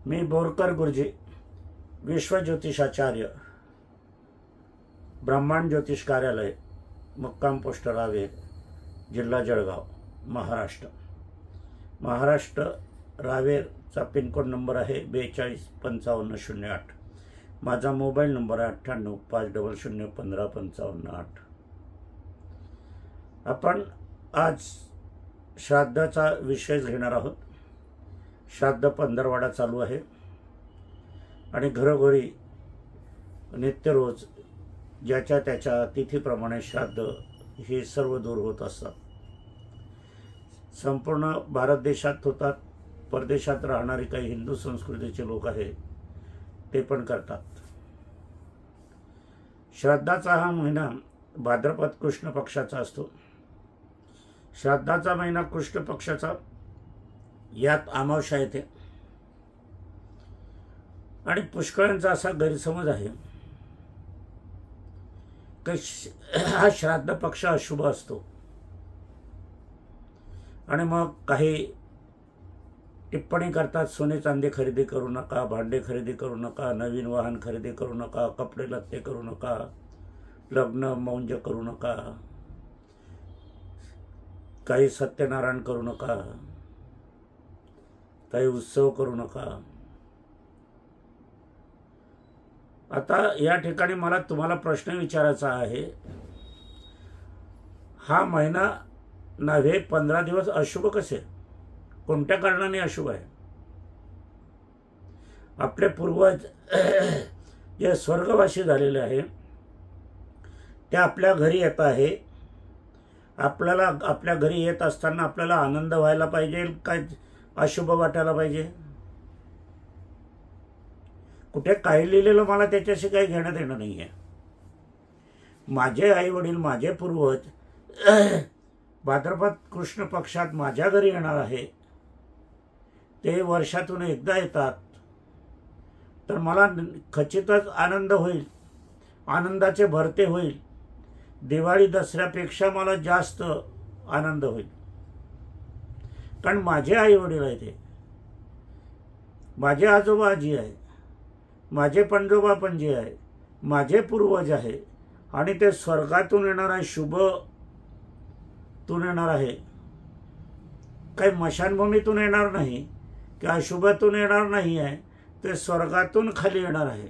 मी बोरकर गुरुजी, विश्वज्योतिषाचार्य, ब्रह्मांड ज्योतिष कार्यालय, मुक्काम पोस्ट रावेर, जिल्हा जळगाव, महाराष्ट्र रावेरचा पिनकोड नंबर आहे 425508। माझा मोबाईल नंबर आहे 9850015558। आपण आज श्राद्धाचा विषय घेणार आहोत। श्राद्ध पंधरवाडा चालू आहे आणि घरोघरी नित्य रोज ज्याच्या त्याच्या तिथीप्रमाणे श्राद्ध हे सर्व दूर होत असतात। संपूर्ण भारत देशात होतात, परदेशात राहणारे काही हिंदू संस्कृतीचे लोक आहेत ते पण करतात। श्राद्धाचा हा महिना भाद्रपद कृष्ण पक्षाचा असतो। श्राद्धाचा महिना कृष्ण पक्षाचा, यात अमावस्या येते आणि पुष्कळांचा असा गैरसमज आहे की हा श्राद्ध पक्ष अशुभ असतो आणि मग काही टिप्पणी करतात, सोने चांदी खरेदी करू नका, भांडे खरेदी करू नका, नवीन वाहन खरेदी करू नका, कपडे लत्ते करू नका, लग्न मौंज करू नका, काही सत्यनारायण करू नका, काही उत्सव करू नका। आता या ठिकाणी मला तुम्हाला प्रश्न विचारायचा आहे, हा महिना नव्हे 15 दिवस अशुभ कसे? कोणत्या कारणाने अशुभ आहे? आपले पूर्वज जे स्वर्गवासी झालेले आहे ते आपल्या घरी येत आहे। आपल्याला आपल्या घरी येत असताना आपल्याला आनंद व्हायला पाहिजे, काय अशुभ वाटायला पाहिजे? कुठे काय लिहिलेलं मला त्याच्याशी काही घेणं देणं नाही आहे। माझे आई वडील, माझे पूर्वज भाद्रपद कृष्ण पक्षात माझ्या घरी येणार आहे, ते वर्षातून एकदा येतात, तर मला खचितच आनंद होईल, आनंदाचे भरते होईल। दिवाळी दसऱ्यापेक्षा मला जास्त आनंद होईल, कारण माझे आई वडील आहे, ते माझे आजोबा आजी आहे, माझे पणजोबा पणजी आहे, माझे पूर्वज आहे आणि ते स्वर्गातून येणार आहे, शुभतून येणार आहे, काही मशानभूमीतून येणार नाही की अशुभतून येणार नाही आहे, ते स्वर्गातून खाली येणार आहे।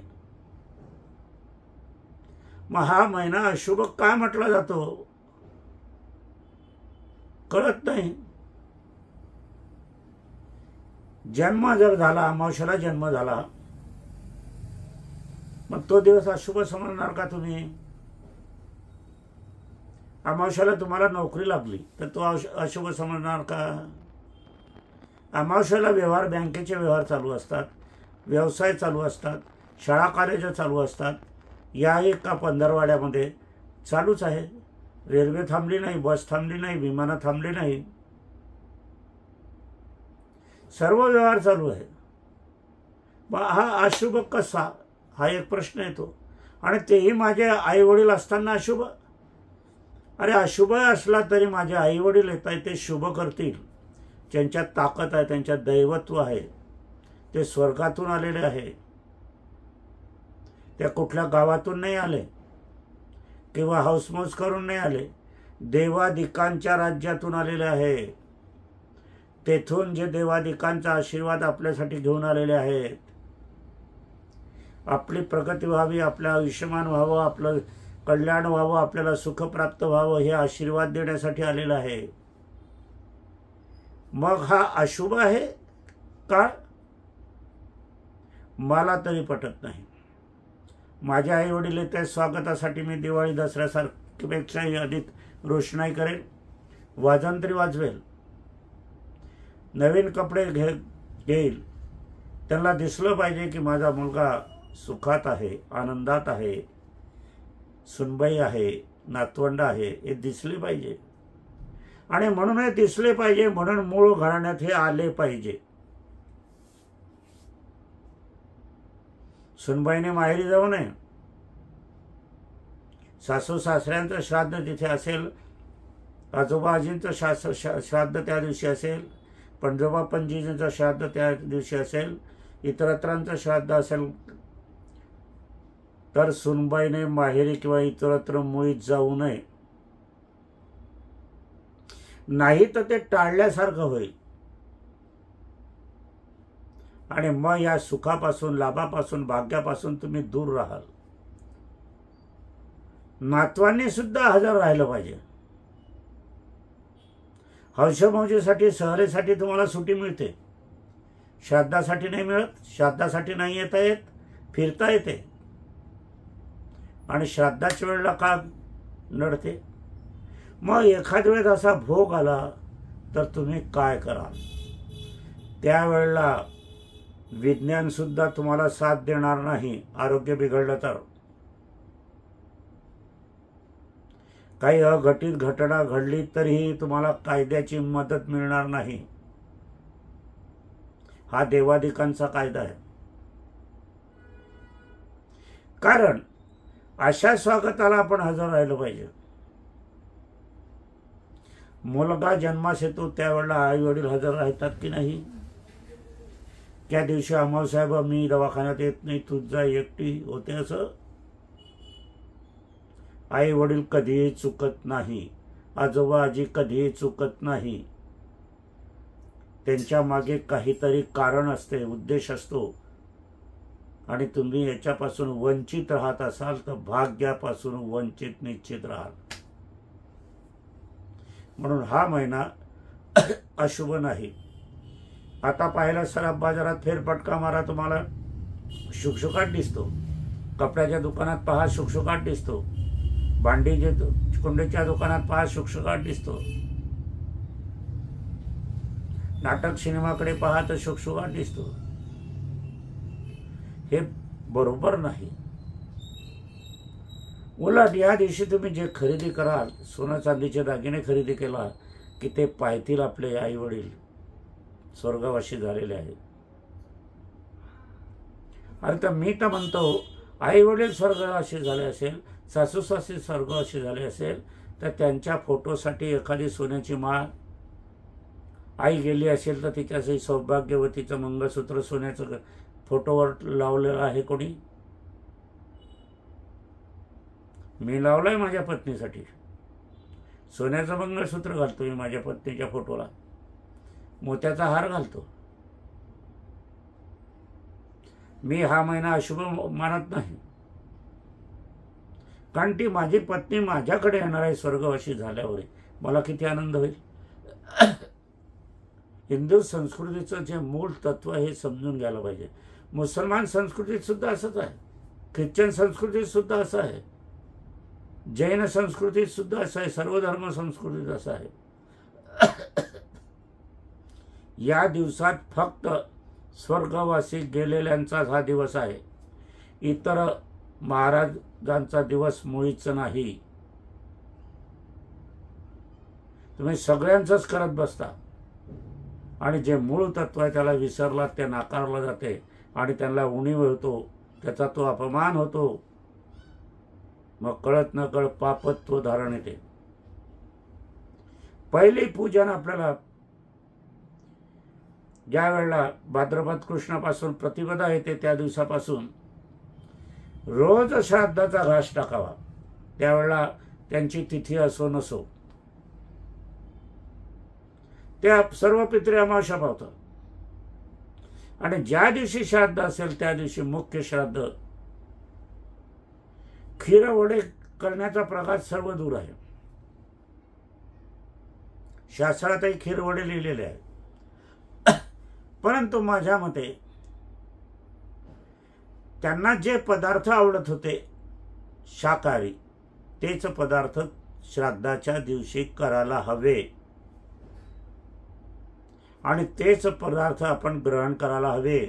मग हा महिना अशुभ का म्हटला जातो कळत नाही। जन्म जर झाला, अमावस्येला जन्म झाला, मग तो दिवस अशुभ समजणार का तुम्ही? अमावस्येला तुम्हाला नोकरी लागली तर तो अशुभ समजणार का? अमावस्येला व्यवहार, बँकेचे व्यवहार चालू असतात, व्यवसाय चालू असतात, शाळा कॉलेज चालू असतात, या एका पंधरवाड्यामध्ये चालूच आहे। रेल्वे थांबली नाही, बस थांबली नाही, विमानं थांबली नाही, सर्व व्यवहार चालू आहे। मग हा अशुभ कसा, हा एक प्रश्न येतो। आणि तेही माझे आई वडील असताना अशुभ? अरे अशुभ असला तरी माझे आई वडील येत आहे, ते शुभ करतील, त्यांच्यात ताकद आहे, त्यांच्यात दैवत्व आहे, ते स्वर्गातून आलेले आहे, त्या कुठल्या गावातून नाही आले किंवा हाऊसमौज करून नाही आले, देवादिकांच्या राज्यातून आलेले आहे। तेथून जे देवादिकांचा आशीर्वाद आपल्यासाठी घेऊन आलेले आहेत, आपली प्रगती व्हावी, आपलं आयुष्यमान व्हावं, आपलं कल्याण व्हावं, आपल्याला सुख प्राप्त व्हावं, हे आशीर्वाद देण्यासाठी आलेला आहे। मग हा अशुभ आहे का? मला तरी पटत नाही। माझे आई वडील येत आहेत स्वागतासाठी, मी दिवाळी दसऱ्यासारख्यापेक्षाही अधिक रोषणाई करेल, वाजंत्री वाजवेल, नवीन कपडे घेईल, त्यांना दिसलं पाहिजे की माझा मुलगा सुखात आहे, आनंदात आहे, सुनबाई आहे, नातवंड आहे, हे दिसले पाहिजे। आणि म्हणून हे दिसले पाहिजे म्हणून मूळ घराण्यात हे आले पाहिजे। सुनबाईने माहेरी जाऊ नये, सासू सासऱ्यांचं श्राद्ध तिथे असेल, आजोबा आजींचं श्राद्ध त्या दिवशी असेल, पणजोबा पणजींचं श्राद्ध त्या दिवशी असेल, इतरत्रांचं श्राद्ध असेल तर सुनबाईने माहेरी किंवा इतरत्र मुळीत जाऊ नये, नाही तर ते टाळल्यासारखं होईल आणि मग या सुखापासून, लाभापासून, भाग्यापासून तुम्ही दूर राहाल. नातवांनी सुद्धा हजर राहिलं पाहिजे. हौशमौजेसाठी, सहलीसाठी तुम्हाला सुट्टी मिळते, श्राद्धासाठी नाही मिळत. श्राद्धासाठी नाही येता येत, फिरता येते. आणि श्राद्धाच्या वेळेला का नडते? मग एखाद्या वेळेस असा भोग आला तर तुम्ही काय कराल? त्यावेळेला विज्ञान सुद्धा तुम्हाला साथ देणार नाही. आरोग्य बिघडलं तर, काही अघटित घटना घडली तरीही तुम्हाला कायद्याची मदत मिळणार नाही. हा देवादिकांचा कायदा आहे. कारण अशा स्वागताला आपण हजर राहिलं पाहिजे. मुलगा जन्मास येतो त्यावेळेला आई वडील हजर राहतात की नाही? त्या दिवशी अमोलसाहेब मी दवाखान्यात येत नाही, तू जा एकटी होते असं? आई वडील कधीही चुकत नाही, आजोबा आजी कधीही चुकत नाही. त्यांच्या मागे काहीतरी कारण असते, उद्देश असतो. आणि तुम्ही याच्यापासून वंचित राहत असाल तर भाग्यापासून वंचित निश्चित राहाल. म्हणून हा महिना अशुभ नाही. आता पाहिला सराफ बाजारात फेरफटका मारा, तुम्हाला शुकशुकाट दिसतो. कपड्याच्या दुकानात पहा शुकशुकाट दिसतो. भांडीच्या कुंडीच्या दुकानात पहा शुकशुकाट दिसतो. नाटक सिनेमाकडे पहा तर शुकशुकाट दिसतो. हे बरोबर नाही. उलट या दिवशी तुम्ही जे खरेदी कराल, सोनं चांदीचे दागिने खरेदी केला की ते पाहतील आपले आई वडील स्वर्गवासी झालेले आहेत. अरे तर मी तर म्हणतो, आई वडील स्वर्गवासी झाले असेल, सासू सासू स्वर्गवासी झाले असेल तर त्यांच्या फोटोसाठी एखादी सोन्याची माळ, आई गेली असेल तर तिच्यासाठी सौभाग्यवतीचं मंगळसूत्र सोन्याचं फोटोवर लावलेलं आहे कोणी? मी लावलंय माझ्या पत्नीसाठी. सोन्याचं मंगळसूत्र घालतो मी माझ्या पत्नीच्या फोटोला, मोत्याचा हार घालतो. मी हा महिना अशुभ मानत नाही, कारण ती माझी पत्नी माझ्याकडे येणार आहे स्वर्गवासी झाल्यावर. मला किती आनंद होईल. हिंदू संस्कृतीचं जे मूळ तत्व हे समजून घ्यायला पाहिजे. मुसलमान संस्कृतीत सुद्धा असंच आहे, ख्रिश्चन संस्कृतीत सुद्धा असं आहे, जैन संस्कृतीत सुद्धा असं आहे, सर्व धर्म संस्कृतीत असं आहे. या दिवसात फक्त स्वर्गवासी गेलेल्यांचाच हा दिवस आहे. इतर महाराजांचा दिवस मुळीच नाही. तुम्ही सगळ्यांचंच करत बसता आणि जे मूळ तत्व आहे त्याला विसरलात, ते नाकारलं जाते आणि त्यांना उणीव होतो, त्याचा तो अपमान होतो. मग कळत न कळत पापत्व धारण येते. पहिली पूजन आपल्याला ज्या वेळेला भाद्रपद कृष्णापासून प्रतिपदा येते त्या दिवसापासून रोज श्राद्धाचा घास टाकावा. त्यावेळेला त्यांची तिथी असो नसो, त्या सर्व पितृ अमावस्या पावतात. आणि ज्या दिवशी श्राद्ध असेल त्या दिवशी मुख्य श्राद्ध, खीर वडे करण्याचा प्रघात सर्व दूर आहे. शास्त्रातही खीर वडे लिहिलेले आहे. परंतु माझ्या मते त्यांना जे पदार्थ आवडत होते शाकाहारी, तेच पदार्थ श्राद्धाच्या दिवशी करायला हवे आणि तेच पदार्थ आपण ग्रहण करायला हवे,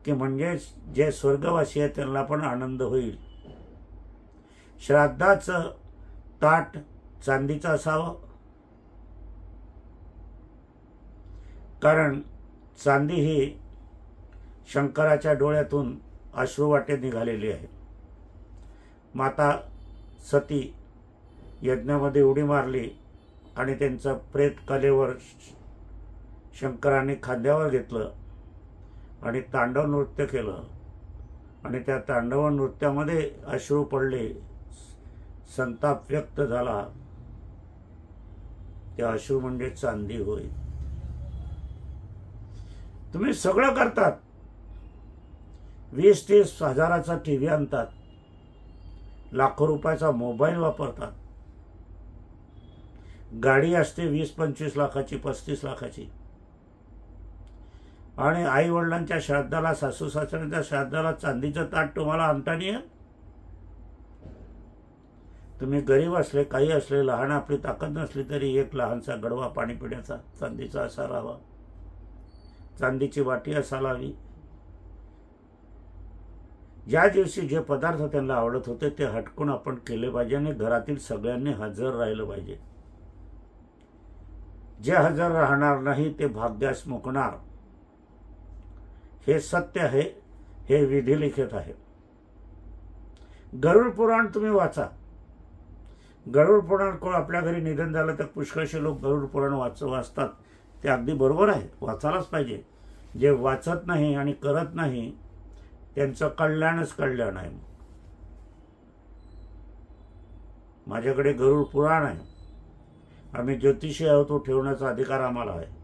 की म्हणजे जे स्वर्गवासी आहेत त्यांना पण आनंद होईल. श्राद्धाचं ताट चांदीचं असावं, कारण चांदी ही शंकराच्या डोळ्यातून अश्रुवाटे निघालेली आहे. माता सती यज्ञामध्ये उडी मारली आणि त्यांचं प्रेत कलेवर शंकराने खांद्यावर घेतलं आणि तांडव नृत्य केलं आणि त्या तांडव नृत्यामध्ये अश्रू पडले, संताप व्यक्त झाला, ते अश्रू म्हणजे चांदी होय. तुम्ही सगळं करतात, 20-30 हजाराचा टीव्ही आणतात, लाखो रुपयाचा मोबाईल वापरतात, गाडी असते 20-25 लाखाची, 35 लाखाची, आणि आई वडिलांच्या श्राद्धाला, सासू सासऱ्यांच्या श्राद्धाला चांदीचं ताट तुम्हाला आणता नाही येत. तुम्ही गरीब असले, काही असले, लहान आपली ताकद नसली तरी एक लहानसा गडवा पाणी पिण्याचा चांदीचा असा राहावा, चांदीची वाटी असायला हवी. ज्या दिवशी जे पदार्थ त्यांना आवडत होते ते हटकून आपण केले पाहिजे आणि घरातील सगळ्यांनी हजर राहिलं पाहिजे. जे हजर राहणार नाही ते भाग्यास मुकणार, हे सत्य आहे, हे विधिलिखित आहे. गरुड पुराण तुम्ही वाचा. गरुड पुराण कोण आपल्या घरी निधन झालं तर पुष्कळशे लोक गरुड पुराण वाचतात. ते अगदी बरोबर आहे, वाचायलाच पाहिजे. जे वाचत नाही आणि करत नाही त्यांचं कल्याणच कल्याण आहे. माझ्याकडे गरुड पुराण आहे. आम्ही ज्योतिषी आहोत, तो ठेवण्याचा अधिकार आम्हाला आहे.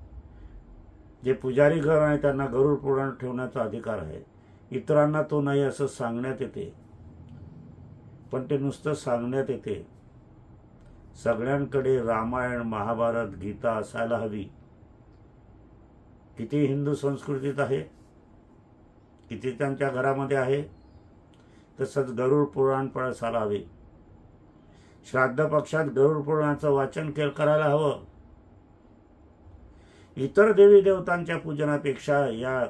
जे पुजारी घर आहे त्यांना गरुड पुराण ठेवण्याचा अधिकार आहे. इतरांना तो नाही असं सांगण्यात येते, पण ते नुसतं सांगण्यात येते. सगळ्यांकडे रामायण, महाभारत, गीता असायला हवी. किती हिंदू संस्कृतीत आहे, किती त्यांच्या घरामध्ये आहे. तसंच गरुड पुराण पण असायला हवे. श्राद्ध पक्षात गरुड पुराणाचं वाचन करायला हवं. इतर देवी देवतांच्या पूजनापेक्षा या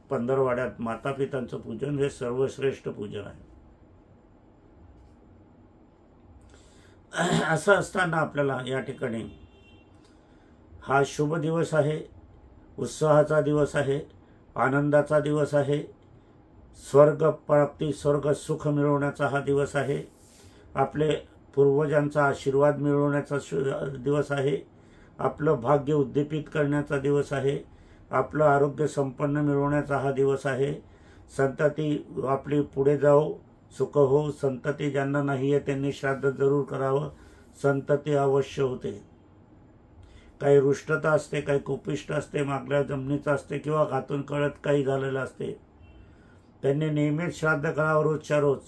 पंधरवाड्यात मातापितांचं पूजन हे सर्वश्रेष्ठ पूजन आहे. असं असताना आपल्याला या ठिकाणी हा शुभ दिवस आहे, उत्साहाचा दिवस आहे, आनंदाचा दिवस आहे, स्वर्ग प्राप्ती, स्वर्ग सुख मिळवण्याचा हा दिवस आहे, आपले पूर्वजांचा आशीर्वाद मिळवण्याचा दिवस आहे, आपलं भाग्य उद्दीपित करण्याचा दिवस आहे, आपलं आरोग्य संपन्न मिळवण्याचा हा दिवस आहे. संतती आपली पुढे जाओ, सुख हो. संतती ज्यांना नाही आहे त्यांनी श्राद्ध जरूर करावं. संतती अवश्य होते. काही रुष्टता असते, काही कुपिष्ट असते, मागल्या जमिनीचं असते किंवा घातून कळत काही झालेलं असते. त्यांनी नेहमीच श्राद्ध करावं, रोजच्या रोज.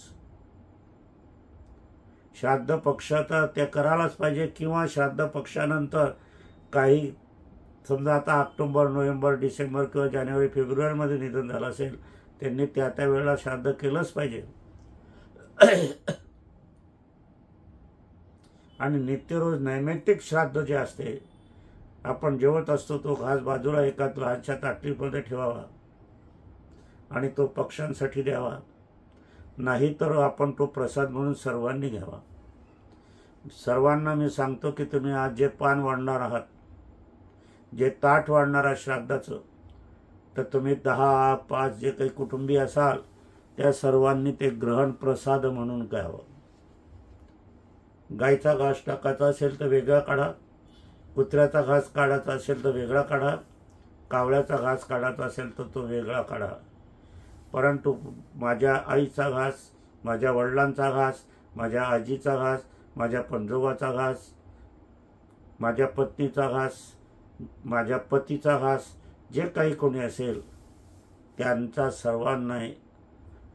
श्राद्ध पक्षाचा ते करायलाच पाहिजे, किंवा श्राद्ध पक्षानंतर काही समजा आता ऑक्टोबर, नोव्हेंबर, डिसेंबर किंवा जानेवारी, फेब्रुवारीमध्ये निधन झालं असेल, त्यांनी त्या वेळेला श्राद्ध केलंच पाहिजे. आणि नित्यरोज नैमित्तिक श्राद्ध जे असते, आपण जेवत असतो तो घास बाजूला एका लहानशा ताटलीमध्ये ठेवावा आणि तो पक्ष्यांसाठी द्यावा. नाही तर आपण तो प्रसाद म्हणून सर्वांनी घ्यावा. सर्वांना मी सांगतो की तुम्ही आज जे पान वाढणार आहात, जे ताट वाढणार आहात श्राद्धाचं, तर तुम्ही 10-5 जे काही कुटुंबीय असाल त्या सर्वांनी ते ग्रहण प्रसाद म्हणून घ्यावं. गायचा घास टाकायचा असेल तर वेगळा काढा, कुत्र्याचा घास काढायचा असेल तर वेगळा काढा, कावळ्याचा घास काढायचा असेल तर तो वेगळा काढा. परंतु माझ्या आईचा घास, माझ्या वडिलांचा घास, माझ्या आजीचा घास, माझ्या पणजोबाचा घास, माझ्या पत्नीचा घास, माझ्या पतीचा घास, जे काही कोणी असेल त्यांचा सर्वांना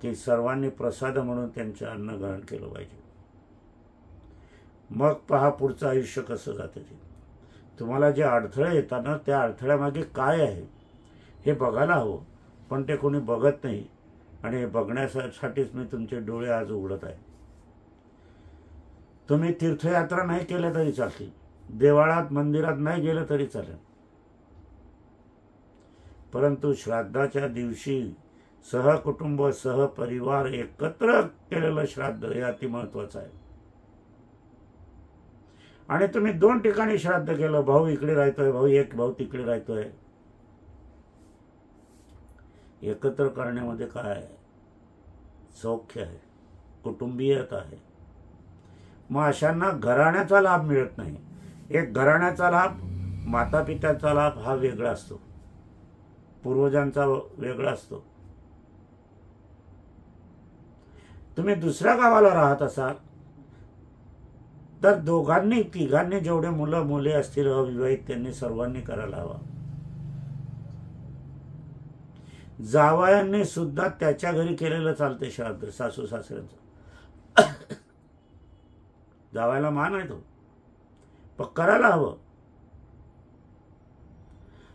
की सर्वांनी प्रसाद म्हणून त्यांचे अन्न ग्रहण केलं पाहिजे. मग पहा पुढचं आयुष्य कसं जाते. ते तुम्हाला जे अडथळे येतात ना, त्या अडथळ्यामागे काय आहे हे बघायला हवं, पण ते कोणी बघत नाही. आणि हे बघण्यासाठीच मी तुमचे डोळे आज उघडत आहे. तुम्ही तीर्थयात्रा नाही केल्या तरी चालतील, देवाळात मंदिरात नाही गेलं तरी चालेल, परंतु श्राद्धाच्या दिवशी सहकुटुंब, सहपरिवार एकत्र केलेलं श्राद्ध हे अति महत्वाचं आहे. आणि तुम्ही 2 ठिकाणी श्राद्ध केलं, भाऊ इकडे राहतोय, भाऊ तिकडे राहतोय, एकत्र करण्यामध्ये काय आहे? सौख्य आहे, कुटुंबीयता आहे. मग अशांना घराण्याचा लाभ मिळत नाही. एक घराण्याचा लाभ, माता पित्याचा लाभ हा वेगळा असतो. पूर्वजांचा वेगळा असतो. तुम्ही दुसऱ्या गावाला राहत असाल तर दोघांनी तिघांनी जेवढे मुलं मुले असतील अविवाहित त्यांनी सर्वांनी करायला हवा. जावयांनी सुद्धा त्याच्या घरी केलेलं चालते श्राद्ध सासू सासऱ्यांचं. जावयाला मान आहे तो, पण करायला हवं.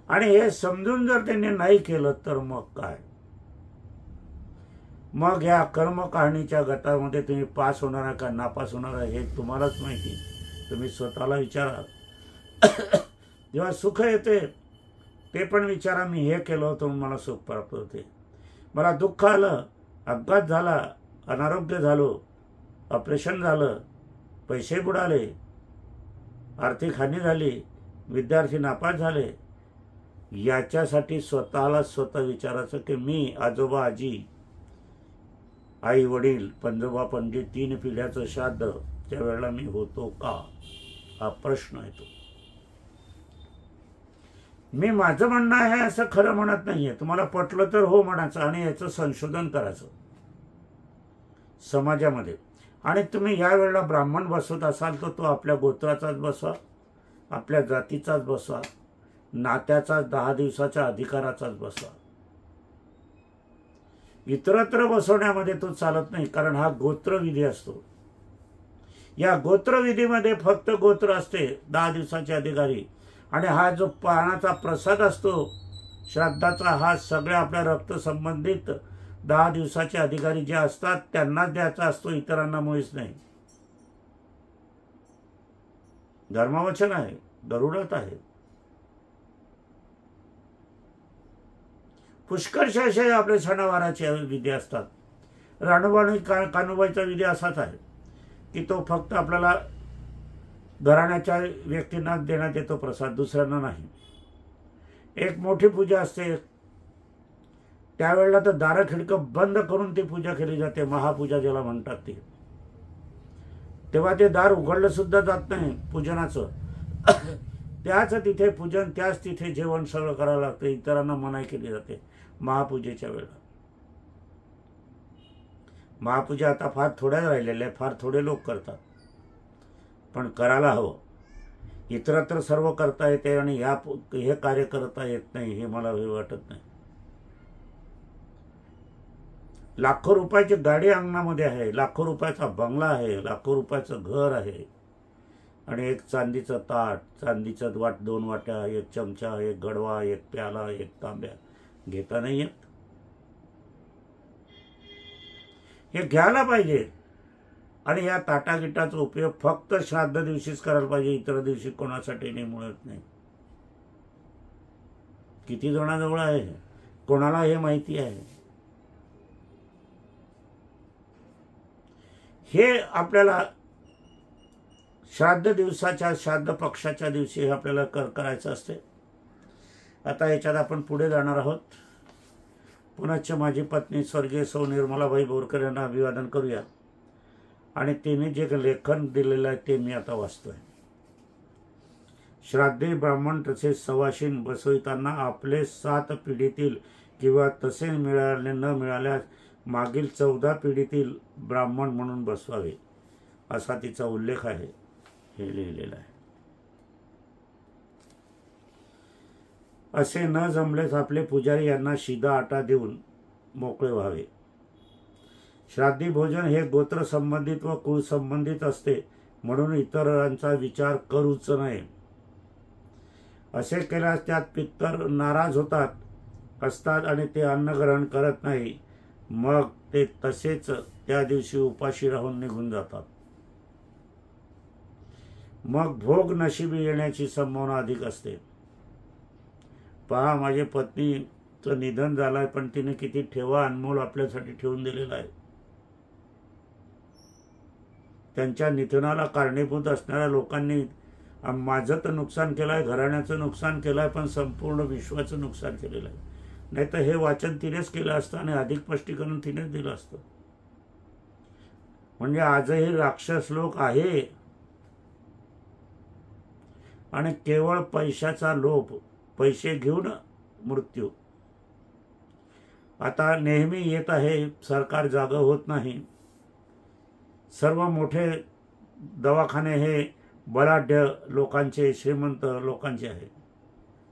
आणि हे समजून जर त्यांनी नाही केलं तर मग काय, मग या कर्म काढणीच्या गटामध्ये तुम्ही पास होणार आहे का नापास होणार आहे हे तुम्हालाच माहिती. तुम्ही स्वतःला विचारा. जेव्हा सुख येते ते पण विचारा, मी हे केलं होतं म्हणून मला सुख प्राप्त होते. मला दुःख आलं, अपघात झाला, अनारोग्य झालो, ऑपरेशन झालं, पैसे बुडाले, आर्थिक हानी झाली, विद्यार्थी नापास झाले. याच्यासाठी स्वतःला स्वतः विचारायचं की मी आजोबा आजी आई वडील पंजोबा पणजी 3 पिढ्याचं श्राद्ध त्यावेळेला मी होतो का, हा प्रश्न येतो. मी माझं म्हणणं आहे असं खरं म्हणत नाहीये. तुम्हाला पटलं तर हो म्हणायचं आणि याचं संशोधन करायचं समाजामध्ये. आणि तुम्ही या वेळेला ब्राह्मण बसवत असाल तर तो आपल्या गोत्राचाच बसवा, आपल्या जातीचाच बसवा, नात्याचाच 10 दिवसाच्या अधिकाराचाच बसवा. इतरत्र बसवण्यामध्ये तो चालत नाही, कारण हा गोत्रविधी असतो. या गोत्रविधीमध्ये फक्त गोत्र असते 10 दिवसाचे अधिकारी. आणि हा जो पानाचा प्रसाद असतो श्राद्धाचा, हा सगळ्या आपल्या रक्तसंबंधित 10 दिवसाचे अधिकारी जे असतात त्यांनाच द्यायचा असतो, इतरांना मुळीच नाही. धर्मवचन आहे, गरुडात आहे. पुष्कळशे असे आपले सणावाराचे विधी असतात. राणूबाई कानूबाईचा विधी असाच आहे की तो फक्त आपल्याला घराण्याच्या व्यक्तींना देण्यात येतो प्रसाद, दुसऱ्यांना नाही. एक मोठी पूजा असते त्यावेळेला तर दारं खिडकं बंद करून ती पूजा केली जाते, महापूजा ज्याला म्हणतात ती. तेव्हा ते दार उघडलं सुद्धा जात नाही पूजनाचं. त्याच तिथे पूजन, त्याच तिथे जेवण सगळं करावं लागतं, इतरांना मनाई केली जाते महापूजेच्या वेळेला. महापूजा आता फार थोड्या राहिलेल्या, फार थोडे लोक करतात, पण करायला हवं. इतरत्र सर्व करता येते आणि हे कार्य करता येत नाही हे मला वाटत नाही. लाखो रुपयाची गाडी अंगणामध्ये आहे, लाखो रुपयाचा बंगला आहे, लाखो रुपयाचं घर आहे, आणि एक चांदीचं ताट, चांदीचं 2 वाट्या, एक चमचा, एक गडवा, एक प्याला, एक तांब्या घेता नाही येत. हे घ्यायला पाहिजे. आणि या ताटागिटाचा उपयोग फक्त श्राद्ध दिवशीच करायला पाहिजे, इतर दिवशी कोणासाठी नाही, मिळत नाही. किती जणांजवळ आहे, कोणाला हे माहिती आहे? हे आपल्याला श्राद्ध दिवसाच्या, श्राद्ध पक्षाच्या दिवशी हे आपल्याला करायचं असते. आता याच्यात आपण पुढे जाणार आहोत. पुनश्च माझी पत्नी स्वर्गीय सौ निर्मलाबाई बोरकर यांना अभिवादन करूया. आणि तिने जे लेखन दिलेलं आहे ते मी आता वाचतोय. श्राद्धे ब्राह्मण तसेच सवाशीण बसवितांना आपले 7 पिढीतील किंवा तसे न मिळाल्यास मागील 14 पिढीतील ब्राह्मण म्हणून बसवावे, असा तिचा उल्लेख आहे. हे लिहिलेलं आहे. असे न जमलेच आपले पुजारी यांना शिदा आटा देऊन मोकळे व्हावे. श्राद्धी भोजन हे गोत्र संबंधित व कुळ संबंधित असते, म्हणून इतरांचा विचार करूच नये. असे केल्यास त्यात पितर नाराज असतात आणि ते अन्न ग्रहण करत नाही. मग ते तसेच त्या दिवशी उपाशी राहून निघून जातात. मग भोग नशिबी येण्याची संभावना अधिक असते. पहा, माझ्या पत्नीचं निधन झालंय, पण तिने किती ठेवा अनमोल आपल्यासाठी ठेवून दिलेला आहे. त्यांच्या निधनाला कारणीभूत असणाऱ्या लोकांनी माझं तर नुकसान केलंय, घराण्याचं नुकसान केलंय, पण संपूर्ण विश्वाचं नुकसान केलेलं आहे. नाही तर हे वाचन तिनेच केलं असतं आणि अधिक स्पष्टीकरण तिनेच दिलं असतं. म्हणजे आजही राक्षस लोक आहे आणि केवळ पैशाचा लोभ, पैसे घेऊन मृत्यू, आता नेहमी येत आहे, सरकार जागं होत नाही. सर्व मोठे दवाखाने हे बलाढ्य लोकांचे, श्रीमंत लोकांचे आहे.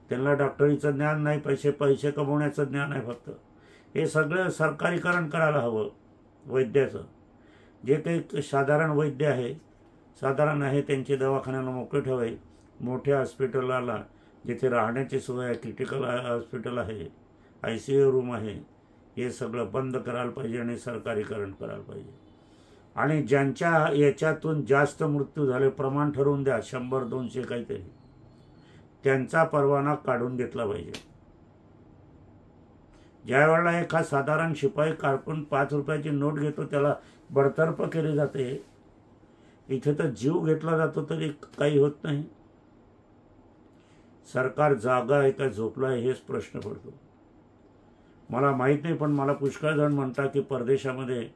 त्यांना डॉक्टरीचं ज्ञान नाही, पैसे कमवण्याचं ज्ञान आहे फक्त. हे सगळं सरकारीकरण करायला हवं वैद्याचं. जे काही साधारण वैद्य आहे, साधारण आहे, त्यांचे दवाखान्याला मोकळे ठेवावे. मोठ्या हॉस्पिटलला जिथे राहण्याची सोय आहे, क्रिटिकल हॉस्पिटल आहे, ICU रूम आहे, हे सगळं बंद करायला पाहिजे आणि सरकारीकरण करायला पाहिजे. आणि ज्यांच्या याच्यातून जास्त मृत्यू झाले, प्रमाण ठरवून द्या, 100-200 काहीतरी, त्यांचा परवाना काढून घेतला पाहिजे. ज्या वेळेला एखादा साधारण शिपाई कारकून 5 रुपयाची नोट घेतो, त्याला बडतर्फ केली जाते. इथे तर जीव घेतला जातो तरी काही होत नाही. सरकार जागा आहे का झोपलं आहे, हेच प्रश्न पडतो. मला माहीत नाही, पण मला पुष्कळ जण म्हणतात की परदेशामध्ये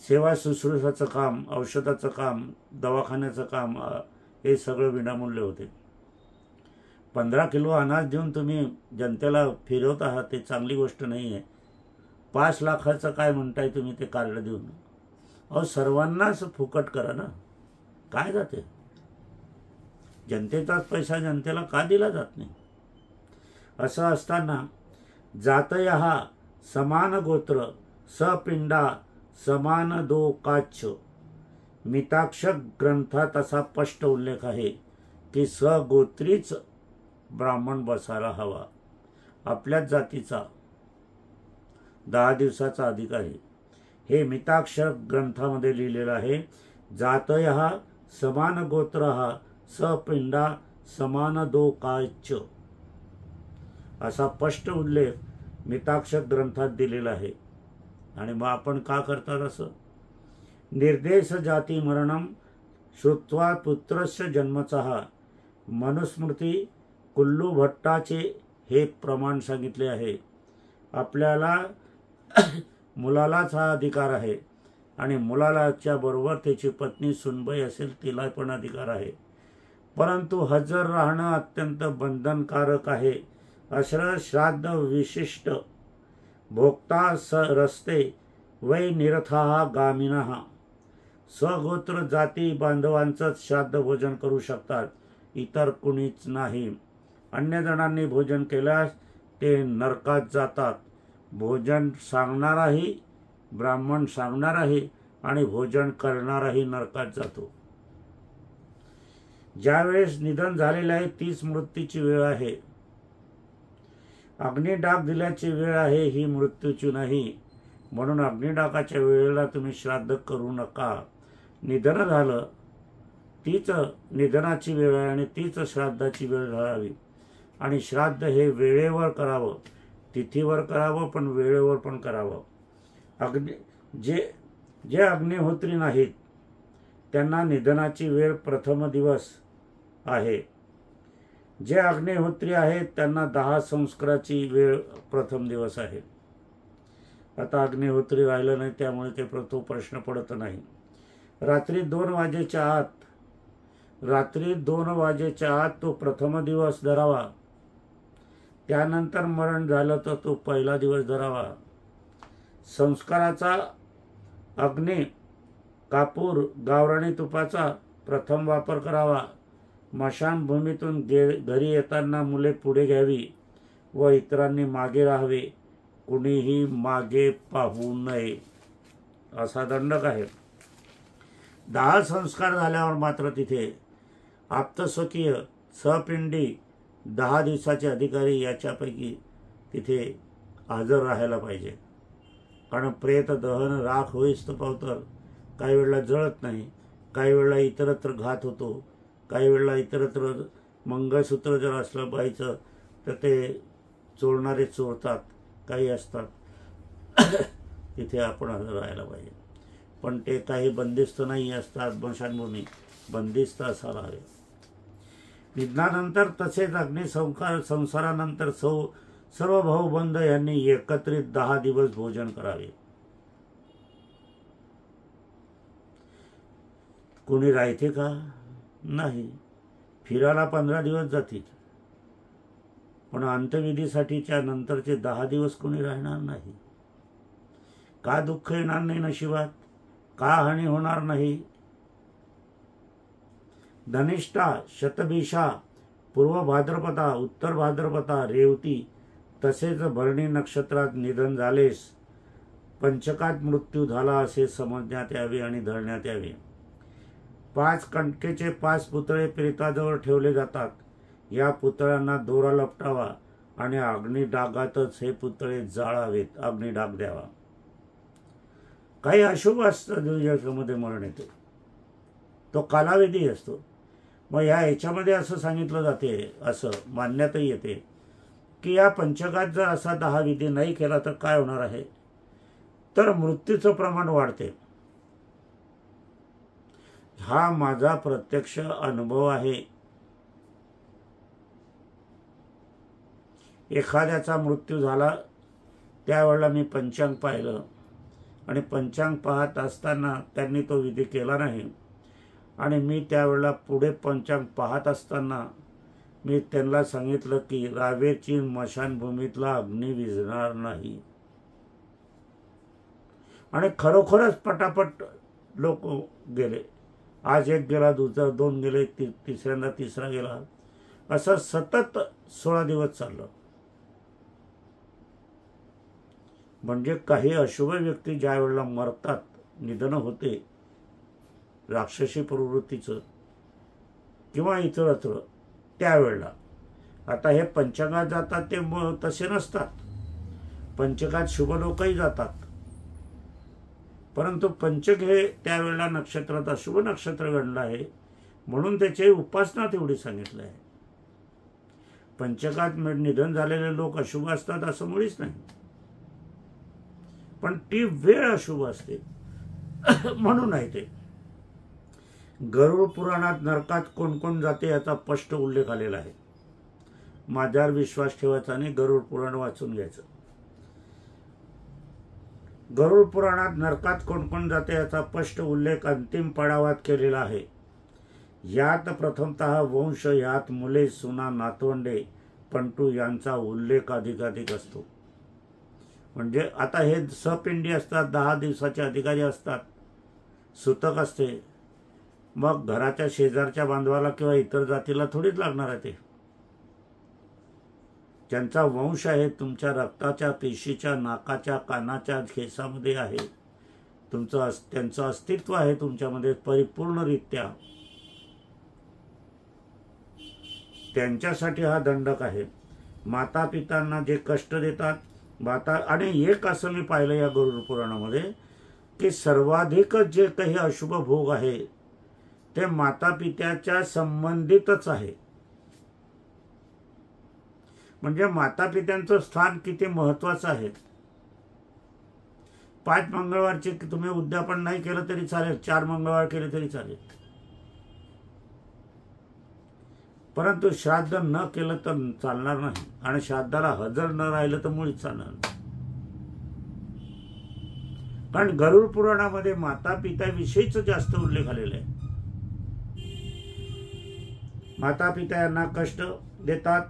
सेवा शुश्रूषाचं काम, औषधाचं काम, दवाखान्याचं काम, हे सगळं विनामूल्य होते. 15 किलो अनाज देऊन तुम्ही जनतेला फिरवत आहात, ते चांगली गोष्ट नाही आहे. 5 लाखाचं काय म्हणताय तुम्ही ते कार्ड देऊन? अहो, सर्वांनाच फुकट करा ना, काय जाते? जनतेचाच पैसा जनतेला का दिला जात नाही? असं असताना जातयः समान गोत्र सपिंडा समान दो काच्छ, मिताक्षर ग्रंथात असा स्पष्ट उल्लेख आहे की सगोत्रीच ब्राह्मण बसायला हवा. आपल्याच जातीचा 10 दिवसाचा अधिकारी, हे मिताक्षर ग्रंथामध्ये लिहिलेलं आहे. जातयः समान गोत्रः सपिंडा समान दो काच्छ, असा स्पष्ट उल्लेख मिताक्षर ग्रंथात दिलेला आहे. आणि मग आपण का करतात असं? निर्देश जाती मरणम श्रुत्वा पुत्रस्य जन्मचः, मनुस्मृती कुल्लू भट्टाचे हे प्रमाण सांगितले आहे. आपल्याला मुलालाच हा अधिकार आहे आणि मुलालाच्या बरोबर त्याची पत्नी सुनबाई असेल तिला पण अधिकार आहे. परंतु हजर राहणं अत्यंत बंधनकारक आहे. श्राद्ध विशिष्ट भोक्ता स रस्ते वै निरथाः गामिनः, स्वगोत्र जाती बांधवांचंच श्राद्ध भोजन करू शकतात, इतर कुणीच नाही. अन्य जणांनी भोजन केल्यास ते नरकात जातात. भोजन सांगणाराही ब्राह्मण सांगणाराही आणि भोजन करणाराही नरकात जातो. ज्यावेळेस निधन झालेले आहे तीच मृत्यूची वेळ आहे. अग्निडाग दिल्याची वेळ आहे, ही मृत्यूची नाही. म्हणून अग्निडागाच्या वेळेला तुम्ही श्राद्ध करू नका. निधन झालं तीच निधनाची वेळ आहे आणि तीच श्राद्धाची वेळ घालावी. आणि श्राद्ध हे वेळेवर करावं, तिथीवर करावं, पण वेळेवर पण करावं. जे अग्निहोत्री नाहीत त्यांना निधनाची वेळ प्रथम दिवस आहे. जे अग्निहोत्री आहेत त्यांना 10 संस्काराची वेळ प्रथम दिवस आहे. आता अग्निहोत्री राहिलं नाही, त्यामुळे ते तो प्रश्न पडत नाही. रात्री 2 वाजेच्या आत तो प्रथम दिवस धरावा. त्यानंतर मरण झालं तर तो पहिला दिवस धरावा. संस्काराचा अग्नी, कापूर, गावराणी तुपाचा प्रथम वापर करावा. स्मशानभूमीतून घरी येताना मुले पुढे घ्यावी व इतरांनी मागे राहावे. कुणीही मागे पाहू नये, असा दंडक आहे. 10 संस्कार झाल्यावर मात्र तिथे आप्तस्वकीय, सहपिंडी, 10 दिवसाचे अधिकारी याच्यापैकी तिथे हजर राहायला पाहिजे. कारण प्रेत दहन राख होईस तर काही वेळेला जळत नाही, काही वेळेला इतरत्र घात होतो, काही वेळेला इतरत्र मंगळसूत्र जर असलं बाईचं तर ते चोरणारे चोरतात, काही असतात. तिथे आपण हजर राहायला पाहिजे. पण ते काही बंदिस्त नाही असतात. स्मशानभूमी बंदिस्त असायला हवे. निधनानंतर तसेच संसारानंतर सर्व भाऊबंध यांनी एकत्रित 10 दिवस भोजन करावे. कोणी राहते का? नाही. फिरायला 15 दिवस जातील. पण अंत्यविधीसाठीच्या नंतरचे 10 दिवस कोणी राहणार नाही. का दुःख येणार नाही नशिबात, का हानी होणार नाही. धनिष्ठा, शतभिषा, पूर्व भाद्रपदा, उत्तर भाद्रपदा, रेवती तसेच भरणी नक्षत्रात निधन झालेस पंचकात मृत्यू झाला असे समजण्यात यावे आणि धरण्यात यावे. 5 कणकेचे 5 पुतळे प्रेताजवळ ठेवले जातात. या पुतळ्यांना दोरा लपटावा आणि अग्निडागातच हे पुतळे जाळावेत, अग्निडाग द्यावा. काही अशुभ असतं ज्याच्यामध्ये मरण येते, तो कालावधी असतो. मग याच्यामध्ये असं सांगितलं जाते, असं मानण्यातही येते की या पंचकात जर असा 10 विधी नाही केला तर काय होणार आहे, तर मृत्यूचं प्रमाण वाढते. हा माझा प्रत्यक्ष अनुभव आहे. एखाद्याचा मृत्यू झाला त्यावेळेला मी पंचांग पाहिलं आणि पंचांग पाहत असताना त्यांनी तो विधी केला नाही आणि मी त्यावेळेला पुढे पंचांग पाहत असताना मी त्यांना सांगितलं की रावेची मशानभूमीतला अग्नी विझणार नाही. आणि खरोखरच पटापट लोक गेले. आज एक गेला, दुसरा 2 गेले, तिसऱ्यांदा तिसरा गेला, असं सतत 16 दिवस चाललं. म्हणजे काही अशुभ व्यक्ती ज्या वेळेला मरतात, निधन होते राक्षसी प्रवृत्तीचं किंवा इतरत्र, त्यावेळेला आता हे पंचकात जातात ते तसे नसतात. पंचकात शुभ लोकही जातात, परंतु पंचक हे त्यावेळेला नक्षत्रात अशुभ नक्षत्र गणलं आहे म्हणून त्याची उपासना तेवढी सांगितलं आहे. पंचकात निधन झालेले लोक अशुभ असतात असं मुळीच नाही, पण ती वेळ अशुभ असते म्हणून आहे ते. गरुड पुराणात नरकात कोण कोण जाते याचा स्पष्ट उल्लेख आलेला आहे. माझ्यावर विश्वास ठेवायचा आणि गरुड पुराण वाचून घ्यायचं. गरुड पुराणात नरकात कोण कोण जाते याचा स्पष्ट उल्लेख अंतिम पडावात केलेला आहे. यात प्रथमतः वंश, यात मुले, सुना, नातवंडे, पंटू यांचा उल्लेख अधिकाधिक असतो. म्हणजे आता हे सपिंडी असतात, 10 दिवसाचे अधिकारी असतात, सुतक असते, मग घराच्या शेजारच्या बांधवाला किंवा इतर जातीला थोडीच लागणार आहे. ते ज्यांचा वंश आहे, तुमच्या रक्ताच्या, पेशीच्या, नाकाच्या, कानाच्या केसामध्ये आहे, त्यांचं अस्तित्व आहे तुमच्यामध्ये परिपूर्णरित्या, त्यांच्यासाठी हा दंडक आहे. माता पितांना जे कष्ट देतात आणि एक असं मी पाहिलं या गरुड पुराणामध्ये की सर्वाधिक जे काही अशुभ भोग आहे ते माता पित्याच्या संबंधितच आहे. म्हणजे माता पित्यांचं स्थान किती महत्वाचं आहे. 5 मंगळवारचे तुम्ही उद्यापन नाही केलं तरी चालेल, 4 मंगळवार केले तरी चालेल, परंतु श्राद्ध न केलं तर चालणार नाही आणि श्राद्धाला हजर न राहिलं तर मुळीच चालणार नाही. कारण गरुड पुराणामध्ये माता पित्याविषयीच जास्त उल्लेख आलेला आहे. माता पिता यांना कष्ट देतात,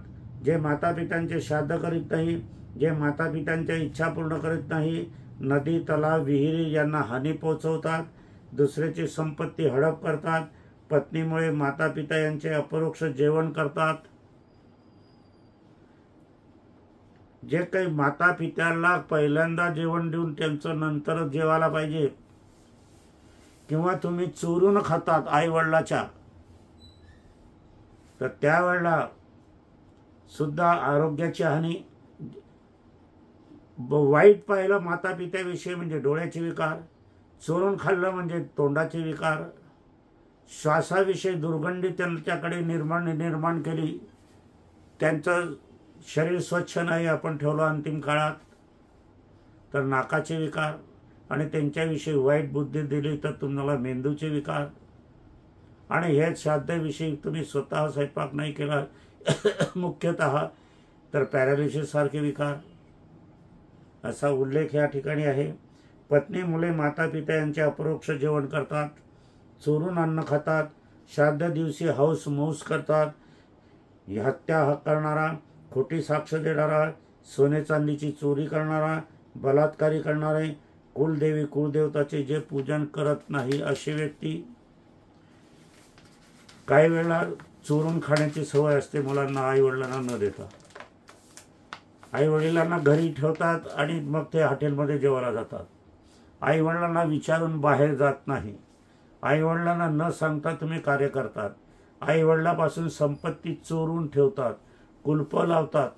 जे माता पित्यांचे श्राद्ध करीत नाही, जे माता पित्यांच्या इच्छा पूर्ण करीत नाही, नदी, तलाव, विहिरी यांना हानी पोहोचवतात, दुसऱ्याची संपत्ती हडप करतात, पत्नीमुळे माता पिता यांचे अपरोक्ष जेवण करतात. जे काही माता पित्याला पहिल्यांदा जेवण देऊन त्यांचं नंतरच जेवायला पाहिजे, किंवा तुम्ही चोरून खातात आई वडिलाच्या, तर त्यावेळेला सुद्धा आरोग्याची हानी. वाईट पाहिलं माता पित्याविषयी म्हणजे डोळ्याचे विकार, चोरून खाल्लं म्हणजे तोंडाचे विकार, श्वासाविषयी दुर्गंधी त्यांच्याकडे निर्माण केली, त्यांचं शरीर स्वच्छ नाही आपण ठेवलं अंतिम काळात तर नाकाचे विकार, आणि त्यांच्याविषयी वाईट बुद्धी दिली तर तुम्हाला मेंदूचे विकार, आणि हे श्राद्धाविषयी तुम्ही स्वतः स्वयंपाक नाही केला मुख्यतः तर पॅरालिसिस सारखे विकार, असा उल्लेख या ठिकाणी आहे. पत्नी, मुले, माता पिता यांचे अपरोक्ष जेवण करतात, चोरून अन्न खातात, श्राद्ध दिवशी हौस मौस करतात, हत्या करणारा खोटी साक्ष देणारा, सोने चांदीची चोरी करणारा, बलात्कारी करणारे, कुलदेवी कुलदेवताचे जे पूजन करत नाही अशी व्यक्ती, काही वेळेला चोरून खाण्याची सवय असते मुलांना आई वडिलांना न देता. आई वडिलांना घरी ठेवतात आणि मग ते हॉटेलमध्ये जेवायला जातात. आई वडिलांना विचारून बाहेर जात नाही. आई वडिलांना न सांगता तुम्ही कार्य करतात. आई वडिलांपासून संपत्ती चोरून ठेवतात, कुलप लावतात.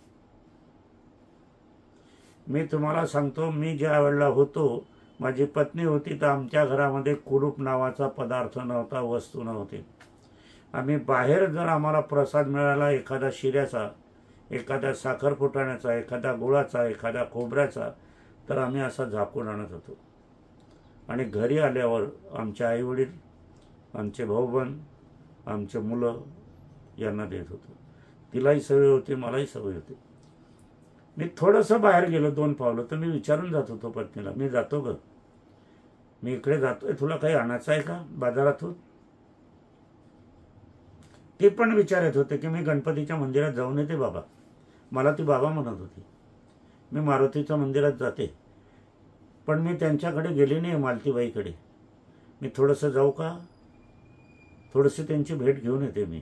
मी तुम्हाला सांगतो, मी ज्या वेळेला होतो, माझी पत्नी होती, तर आमच्या घरामध्ये कुलूप नावाचा पदार्थ नव्हता, वस्तू नव्हती. आम्ही बाहेर जर आम्हाला प्रसाद मिळाला, एखादा शिऱ्याचा, एखाद्या साखर फुटाण्याचा, एखाद्या गुळाचा, एखाद्या खोबऱ्याचा, तर आम्ही असा झाकून आणत होतो. आणि घरी आल्यावर आमचे आईवडील, आमचे भाऊबंद, आमचे मुलं यांना देत होतो. तिलाही सवय होती, मलाही सवय होती. मी थोडंसं बाहेर गेलो 2 पावलं तर मी विचारून जात होतो पत्नीला, मी जातो ग, मी इकडे जातोय, तुला काही आणायचं आहे का बाजारातून? ते पण विचारत होते की मी गणपतीच्या मंदिरात जाऊन येते बाबा. मला ती बाबा म्हणत होती. मी मारुतीच्या मंदिरात जाते, पण मी त्यांच्याकडे गेले नाही, मालतीबाईकडे. मी थोडंसं जाऊ का, थोडीशी त्यांची भेट घेऊन येते मी,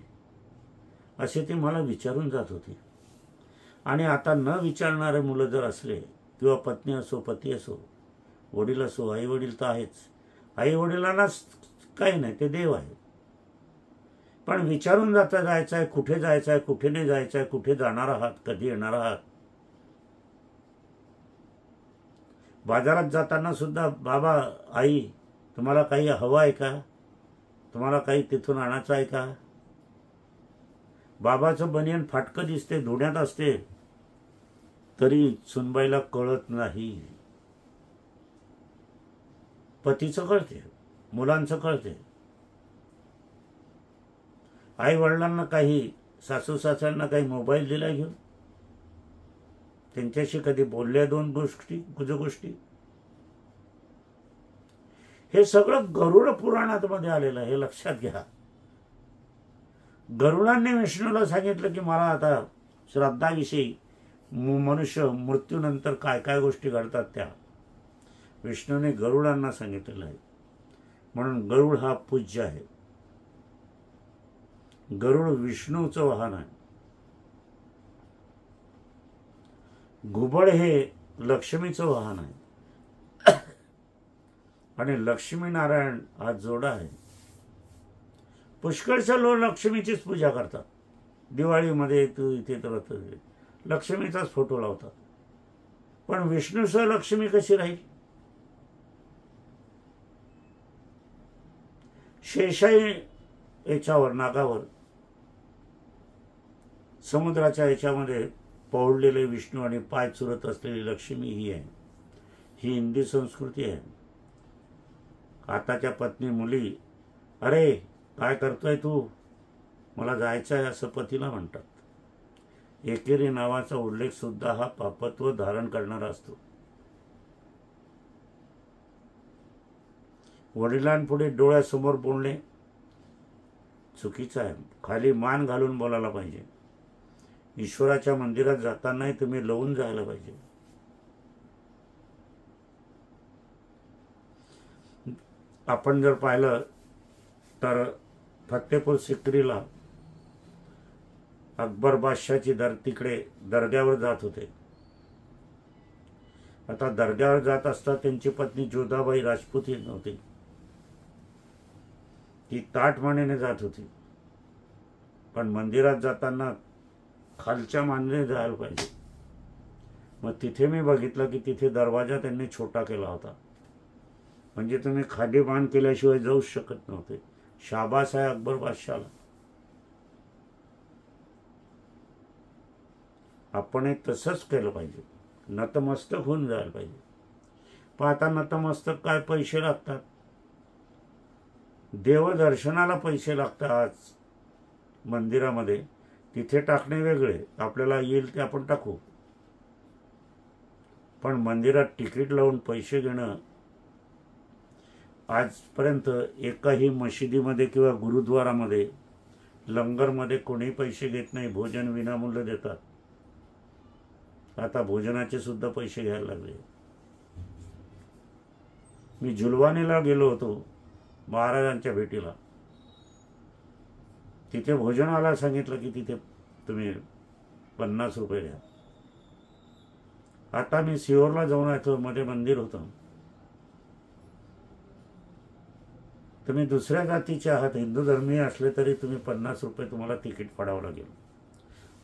असे ती मला विचारून जात होती. आणि आता न विचारणारे मुलं जर असले, किंवा पत्नी असो, पती असो, वडील असो, आई वडील तर आहेच. आई वडिलांना काही नाही, ते देव आहे. पण विचारून जायचं आहे, कुठे जायचं आहे, कुठे नाही जायचं आहे, कुठे जाणार आहात, कधी येणार आहात. बाजारात जाताना सुद्धा, बाबा, आई, तुम्हाला काही हवं आहे का, तुम्हाला काही तिथून आणायचं आहे का. बाबाचं बनियन फाटकं दिसते, धुण्यात असते, तरी सुनबाईला कळत नाही. पतीचं कळते, मुलांचं कळते. आई वडिलांना काही, सासू सासऱ्यांना काही मोबाईल दिला घेऊन, त्यांच्याशी कधी बोलल्या 2 गोष्टी. हे सगळं गरुड पुराणात मध्ये आलेलं आहे, हे लक्षात घ्या. गरुडांनी विष्णूला सांगितलं की मला आता श्राद्धाविषयी, मनुष्य मृत्यूनंतर काय काय गोष्टी घडतात त्या विष्णूने गरुडांना सांगितलेलं आहे. म्हणून गरुड हा पूज्य आहे. गरुड विष्णूचं वाहन आहे. घुबड हे लक्ष्मीचं वाहन आहे. आणि लक्ष्मीनारायण हा जोडा आहे. पुष्कळशा लोक लक्ष्मीचीच पूजा करतात. दिवाळीमध्ये तू इथे तर लक्ष्मीचाच फोटो लावतात. पण विष्णूसह लक्ष्मी कशी राहील. शेषाई याच्यावर, नागावर, समुद्राच्या याच्यामध्ये पौडलेले विष्णू आणि पाय चुरत असलेली लक्ष्मी ही आहे. ही हिंदी संस्कृती आहे. आताच्या पत्नी मुली, अरे काय करतोय तू, मला जायचं आहे, असं पतीला म्हणतात. एकेरी नावाचा उल्लेख सुद्धा हा पापत्व धारण करणारा असतो. वडिलांपुढे डोळ्यासमोर बोलणे चुकीचं आहे. खाली मान घालून बोलायला पाहिजे. ईश्वराच्या मंदिरात जातानाही तुम्ही लवून जायला पाहिजे. आपण जर पाहिलं तर फतेपूर सिक्रीला अकबर बादशाहची तिकडे दर्ग्यावर जात होते. आता दर्ग्यावर जात असता त्यांची पत्नी जोधाबाई राजपूत होती. ती ताटमानेने जात होती. पण मंदिरात जाताना खालच्या मानेने जायला पाहिजे. मग तिथे मी बघितलं की तिथे दरवाजा त्यांनी छोटा केला होता. म्हणजे तुम्ही खाली मान केल्याशिवाय जाऊ शकत नव्हते. शाबास आहे अकबर बादशाहला. आपण तसंच केलं पाहिजे. नतमस्तक होऊन जायला पाहिजे. पण आता नतमस्तक काय, पैसे लागतात. देवदर्शनाला पैसे लागतात. आज मंदिरामध्ये तिथे टाकणे वेगळे, आपल्याला येईल ते आपण टाकू. पण मंदिरात तिकीट लावून पैसे घेणं, आजपर्यंत एकाही मशिदीमध्ये किंवा गुरुद्वारामध्ये, लंगरमध्ये कोणी पैसे घेत नाही. भोजन विनामूल्य देतात. आता भोजनाचे सुद्धा पैसे घ्यायला लागले. मी जुलवानीला गेलो होतो महाराजांच्या भेटीला. तिथे भोजनाला सांगितलं की तिथे तुम्ही 50 रुपये द्या. आता मी सिहोरला जाऊन येतो, मध्ये मंदिर होतं. तुम्ही दुसऱ्या जातीचे आहात, हिंदू धर्मीय असले तरी तुम्ही 50 रुपये तुम्हाला तिकीट पडावं लागेल.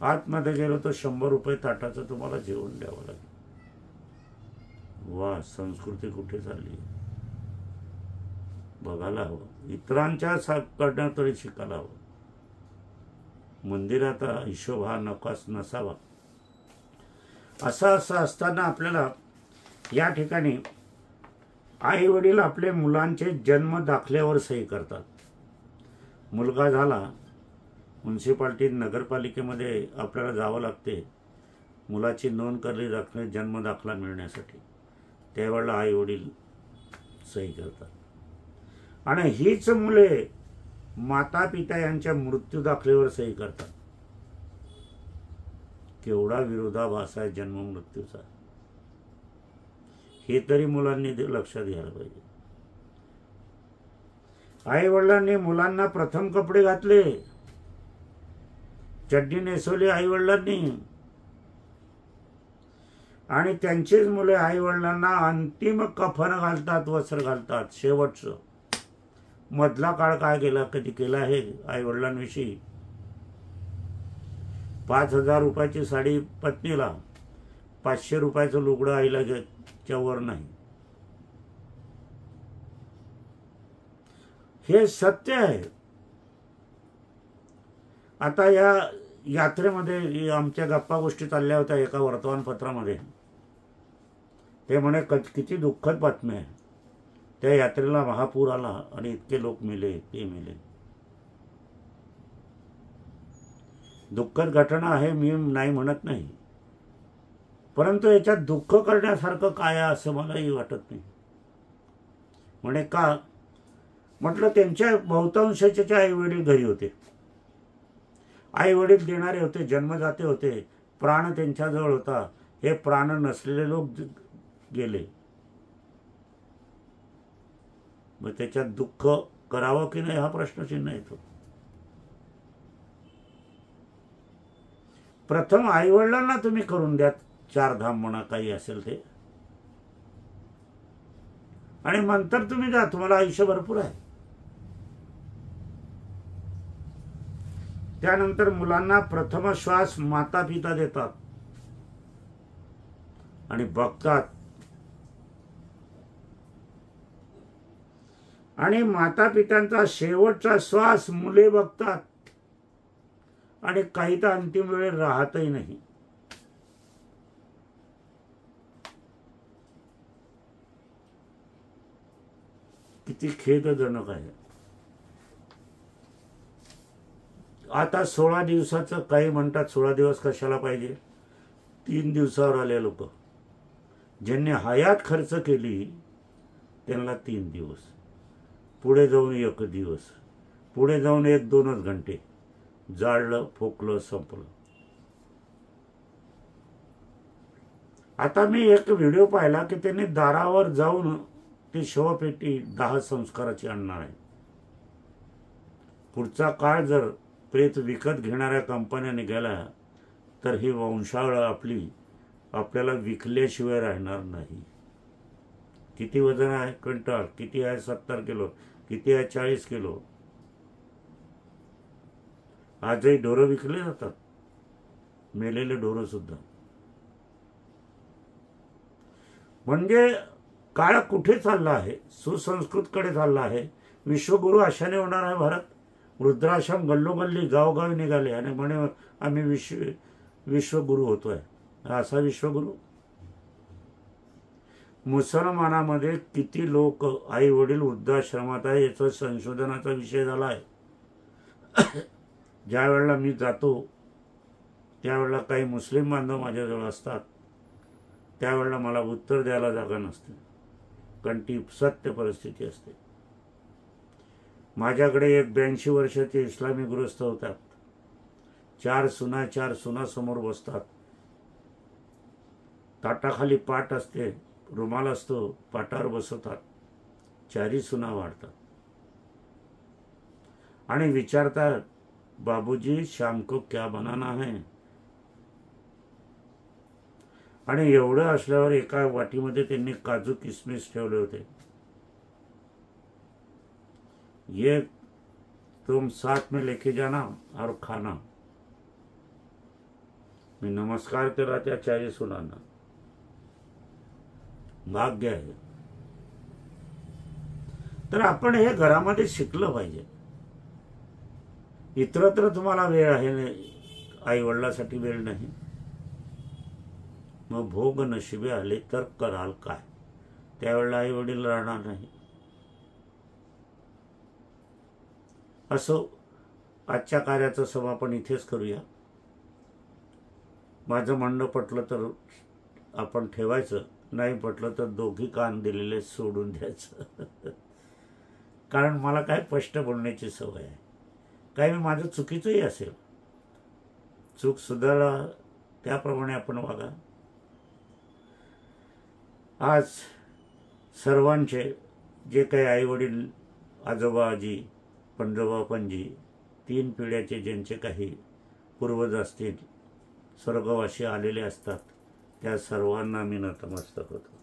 आतमध्ये गेलो तर 100 रुपये ताटाचं तुम्हाला जेवण द्यावं लागेल. वा, संस्कृती कुठे चालली बघायला हवं. इतरांच्या कडनं तरी शिकायला हवं. मंदिराचा हिशोब हा नसावा. असं असताना आपल्याला या ठिकाणी आई वडील आपले मुलांचे जन्म दाखल्यावर सही करतात. मुलगा झाला, म्युन्सिपाल्टी नगरपालिकेमध्ये आपल्याला जावं लागते मुलाची नोंद करली जाते जन्म दाखला मिळण्यासाठी. त्यावेळेला आई वडील सही करतात. आणि हीच मुले माता पिता यांच्या मृत्यू दाखल्यावर सही करतात. केवढा विरोधाभास आहे जन्म मृत्यूचा, हे तरी मुलांनी लक्षात घ्यायला पाहिजे. आई वडिलांनी मुलांना प्रथम कपडे घातले, चड्डी नेसवली आई वडिलांनी, आणि त्यांचेच मुले आई वडिलांना अंतिम कफन घालतात, वस्त्र घालतात. शेवटचं मधला काळ काय गेला, कधी केला आहे आई वडिलांविषयी? 5,000 रुपयाची साडी पत्नीला, 500 रुपयाचं लुगडं आईला च्या वर नाही. हे सत्य आहे. आता या यात्रेमध्ये आमच्या गप्पा गोष्टी चालल्या होत्या एका वर्तमानपत्रामध्ये. ते म्हणे किती दुःखद बातमी आहे, त्या यात्रेला महापूर आला आणि इतके लोक मेले, ते मेले. दुःखद घटना आहे, मी नाही म्हणत नाही, परंतु याच्यात दुःख करण्यासारखं काय आहे असं मलाही वाटत नाही. म्हणे का? म्हटलं त्यांच्या बहुतांशाचे आई वडील घरी होते, आई वडील देणारे होते, जन्मदाते होते, प्राण त्यांच्याजवळ होता. हे प्राण नसलेले लोक गेले. मग त्याच्यात दुःख करावं की नाही हा प्रश्नचिन्ह येतो. प्रथम आई वडिलांना तुम्ही करून द्या, 4 धाम म्हणा काही असेल ते, आणि नंतर तुम्ही जा, तुम्हाला आयुष्य भरपूर आहे. त्यानंतर मुलांना प्रथम श्वास माता पिता देतात आणि बघतात, आणि माता पित्यांचा शेवटचा श्वास मुले बघतात, आणि काही तर अंतिम वेळेत राहतही नाही. किती खेदजनक आहे. आता 16 दिवसाचं, काही म्हणतात 16 दिवस कशाला पाहिजे, 3 दिवसावर आले लोक. ज्यांनी हयात खर्च केली त्यांना 3 दिवस, पुढे जाऊन 1 दिवस, पुढे जाऊन 1-2 घंटे, जाळलं, फोकलं, संपलं. आता मी एक व्हिडिओ पाहिला की त्यांनी दारावर जाऊन ती शवपेटी 10 संस्काराची आणणार आहे. पुढचा काळ जर प्रेत विकत घेणाऱ्या कंपन्या निघाल्या तर ही वंशावळ आपल्याला विकल्याशिवाय राहणार नाही. किती वजन आहे क्विंटल, किती आहे 70 किलो, किती आहे 40 किलो. आजही ढोरं विकले जातात, मेलेले ढोरं सुद्धा. म्हणजे काळ कुठे चालला आहे, सुसंस्कृतकडे चालला आहे. विश्वगुरु अशाने होणार आहे भारत. वृद्धाश्रम गल्लोगल्ली गावगावी निघाले आणि म्हणे आम्ही विश्वगुरु होतोय. असा विश्वगुरु? मुसलमानामध्ये किती लोक आई वडील वृद्धाश्रमात आहे याचा संशोधनाचा विषय झाला आहे. ज्या वेळेला मी जातो त्यावेळेला काही मुस्लिम बांधव माझ्याजवळ असतात, त्यावेळेला मला उत्तर द्यायला जागा नसते, कारण ती सत्य परिस्थिती असते. माझ्याकडे एक 82 वर्षाचे इस्लामी गृहस्थ होतात. 4 सुना समोर बसतात. ताटाखाली पाट असते, रुमाल असतो, पाटावर बसवतात, चारी सुना वाढतात आणि विचारतात, बाबूजी शाम को क्या बनाना है. आणि एवढं असल्यावर एका वाटीमध्ये त्यांनी काजू किसमिस ठेवले होते. ये तुम साथ में लेके जाना और खाना. मी नमस्कार केला त्या चारी सुनांना. भाग्य आहे. तर आपण हे घरामध्ये शिकलं पाहिजे. इतरत्र तुम्हाला वेळ आहे, आई वडिलांसाठी वेळ नाही, मग भोग नशिबे आले तर कराल काय. त्यावेळेला आई वडील राहणार नाही. असो, आजच्या कार्याचं समापन इथेच करूया. माझं म्हणणं पटलं तर आपण ठेवायचं, नाही पटलं तर दोघी कान दिलेले सोडून द्यायचं. कारण मला काय स्पष्ट बोलण्याची सवय आहे. काही माझं चुकीचंही असेल, चूक सुधारा, त्याप्रमाणे आपण वागा. आज सर्वांचे जे काही आईवडील, आजोबा आजी, पणजोबा पणजी, 3 पिढ्याचे ज्यांचे काही पूर्वज असतील, स्वर्गवासी आलेले असतात, त्या सर्वांना मी नतमस्तक होतो.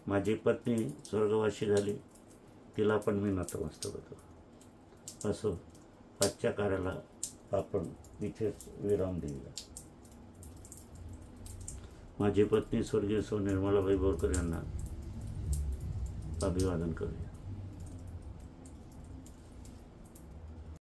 माझी पत्नी स्वर्गवासी झाली, तिला पण मी नतमस्तक होतो. असो, आजच्या कार्याला आपण इथेच विराम देऊया. माझी पत्नी स्वर्गीय सौ निर्मलाबाई बोरकर यांना अभिवादन करूया.